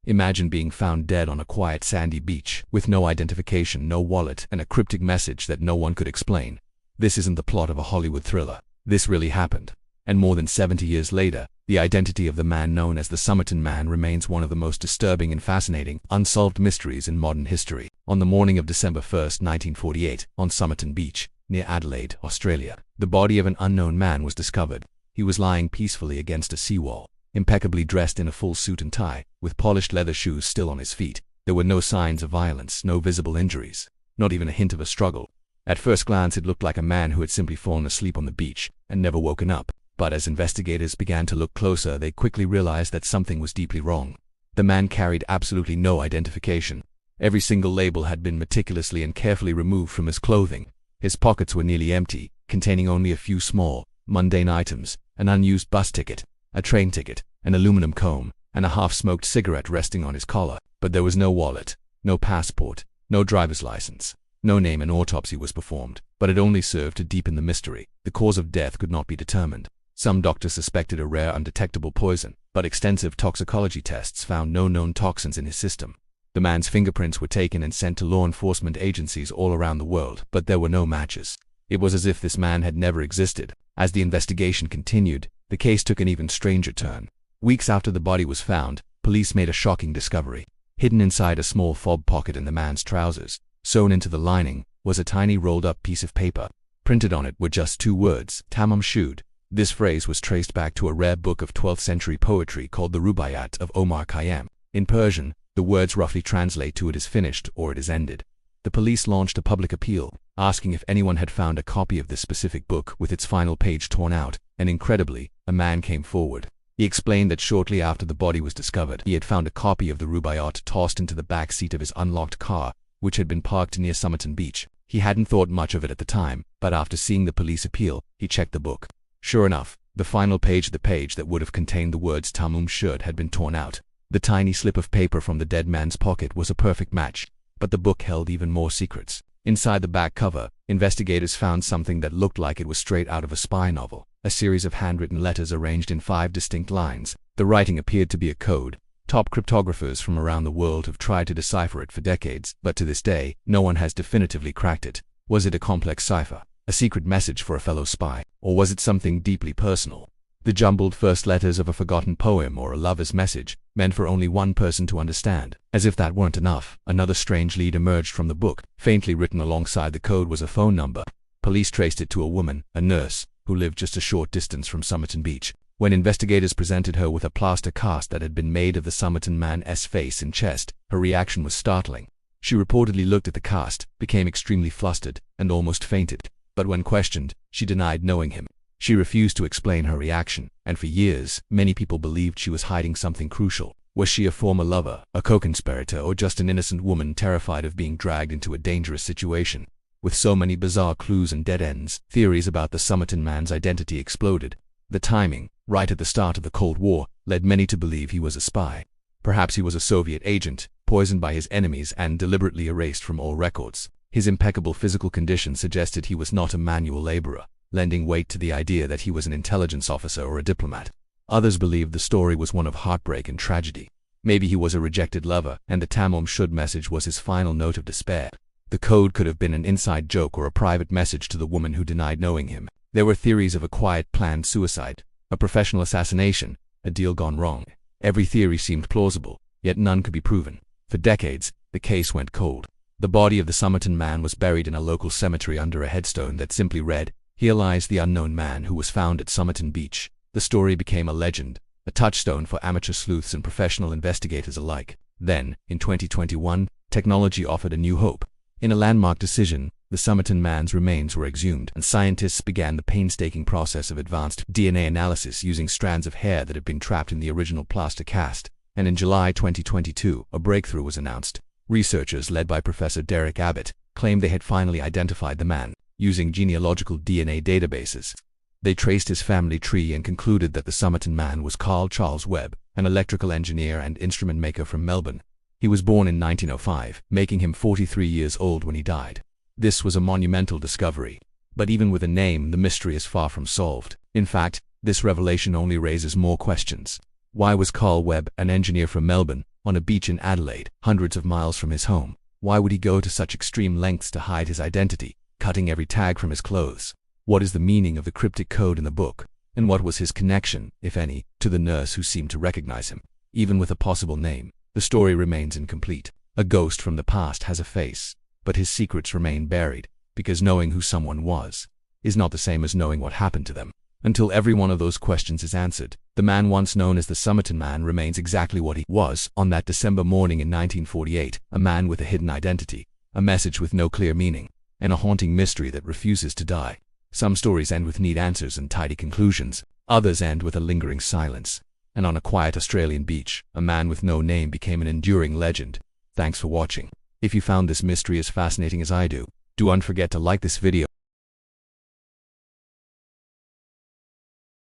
Imagine being found dead on a quiet sandy beach, with no identification, no wallet, and a cryptic message that no one could explain. This isn't the plot of a Hollywood thriller. This really happened. And more than 70 years later, the identity of the man known as the Somerton Man remains one of the most disturbing and fascinating, unsolved mysteries in modern history. On the morning of December 1, 1948, on Somerton Beach, near Adelaide, Australia, the body of an unknown man was discovered. He was lying peacefully against a seawall, impeccably dressed in a full suit and tie, with polished leather shoes still on his feet. There were no signs of violence, no visible injuries, not even a hint of a struggle. At first glance, it looked like a man who had simply fallen asleep on the beach and never woken up. But as investigators began to look closer, they quickly realized that something was deeply wrong. The man carried absolutely no identification. Every single label had been meticulously and carefully removed from his clothing. His pockets were nearly empty, containing only a few small, mundane items: an unused bus ticket, a train ticket, an aluminum comb, and a half-smoked cigarette resting on his collar. But there was no wallet, no passport, no driver's license, no name. An autopsy was performed, but it only served to deepen the mystery. The cause of death could not be determined. Some doctors suspected a rare undetectable poison, but extensive toxicology tests found no known toxins in his system. The man's fingerprints were taken and sent to law enforcement agencies all around the world, but there were no matches. It was as if this man had never existed. As the investigation continued, the case took an even stranger turn. Weeks after the body was found, police made a shocking discovery. Hidden inside a small fob pocket in the man's trousers, sewn into the lining, was a tiny rolled-up piece of paper. Printed on it were just two words: Tamám Shud. This phrase was traced back to a rare book of 12th century poetry called the Rubaiyat of Omar Khayyam. In Persian, the words roughly translate to "it is finished" or "it is ended." The police launched a public appeal, asking if anyone had found a copy of this specific book with its final page torn out, and incredibly, a man came forward. He explained that shortly after the body was discovered, he had found a copy of the Rubaiyat tossed into the back seat of his unlocked car, which had been parked near Somerton Beach. He hadn't thought much of it at the time, but after seeing the police appeal, he checked the book. Sure enough, the final page, the page that would have contained the words Tamám Shud, had been torn out. The tiny slip of paper from the dead man's pocket was a perfect match, but the book held even more secrets. Inside the back cover, investigators found something that looked like it was straight out of a spy novel: a series of handwritten letters arranged in 5 distinct lines. The writing appeared to be a code. Top cryptographers from around the world have tried to decipher it for decades, but to this day, no one has definitively cracked it. Was it a complex cipher? A secret message for a fellow spy? Or was it something deeply personal? The jumbled first letters of a forgotten poem or a lover's message, meant for only one person to understand. As if that weren't enough, another strange lead emerged from the book. Faintly written alongside the code was a phone number. Police traced it to a woman, a nurse, who lived just a short distance from Somerton Beach. When investigators presented her with a plaster cast that had been made of the Somerton Man's face and chest, her reaction was startling. She reportedly looked at the cast, became extremely flustered, and almost fainted. But when questioned, she denied knowing him. She refused to explain her reaction, and for years, many people believed she was hiding something crucial. Was she a former lover, a co-conspirator, or just an innocent woman terrified of being dragged into a dangerous situation? With so many bizarre clues and dead ends, theories about the Somerton Man's identity exploded. The timing, right at the start of the Cold War, led many to believe he was a spy. Perhaps he was a Soviet agent, poisoned by his enemies and deliberately erased from all records. His impeccable physical condition suggested he was not a manual laborer, lending weight to the idea that he was an intelligence officer or a diplomat. Others believed the story was one of heartbreak and tragedy. Maybe he was a rejected lover, and the Tamám Shud message was his final note of despair. The code could have been an inside joke or a private message to the woman who denied knowing him. There were theories of a quiet, planned suicide, a professional assassination, a deal gone wrong. Every theory seemed plausible, yet none could be proven. For decades, the case went cold. The body of the Somerton Man was buried in a local cemetery under a headstone that simply read, "Here lies the unknown man who was found at Somerton Beach." The story became a legend, a touchstone for amateur sleuths and professional investigators alike. Then, in 2021, technology offered a new hope. In a landmark decision, the Somerton Man's remains were exhumed, and scientists began the painstaking process of advanced DNA analysis using strands of hair that had been trapped in the original plaster cast. And in July 2022, a breakthrough was announced. Researchers led by Professor Derek Abbott claimed they had finally identified the man, using genealogical DNA databases. They traced his family tree and concluded that the Somerton Man was Carl Charles Webb, an electrical engineer and instrument maker from Melbourne. He was born in 1905, making him 43 years old when he died. This was a monumental discovery. But even with a name, the mystery is far from solved. In fact, this revelation only raises more questions. Why was Carl Webb, an engineer from Melbourne, on a beach in Adelaide, hundreds of miles from his home. Why would he go to such extreme lengths to hide his identity, cutting every tag from his clothes? What is the meaning of the cryptic code in the book? And what was his connection, if any, to the nurse who seemed to recognize him? Even with a possible name, the story remains incomplete. A ghost from the past has a face, but his secrets remain buried, because knowing who someone was is not the same as knowing what happened to them. Until every one of those questions is answered, the man once known as the Somerton Man remains exactly what he was on that December morning in 1948, a man with a hidden identity, a message with no clear meaning, and a haunting mystery that refuses to die. Some stories end with neat answers and tidy conclusions, others end with a lingering silence. And on a quiet Australian beach, a man with no name became an enduring legend. Thanks for watching. If you found this mystery as fascinating as I do, don't forget to like this video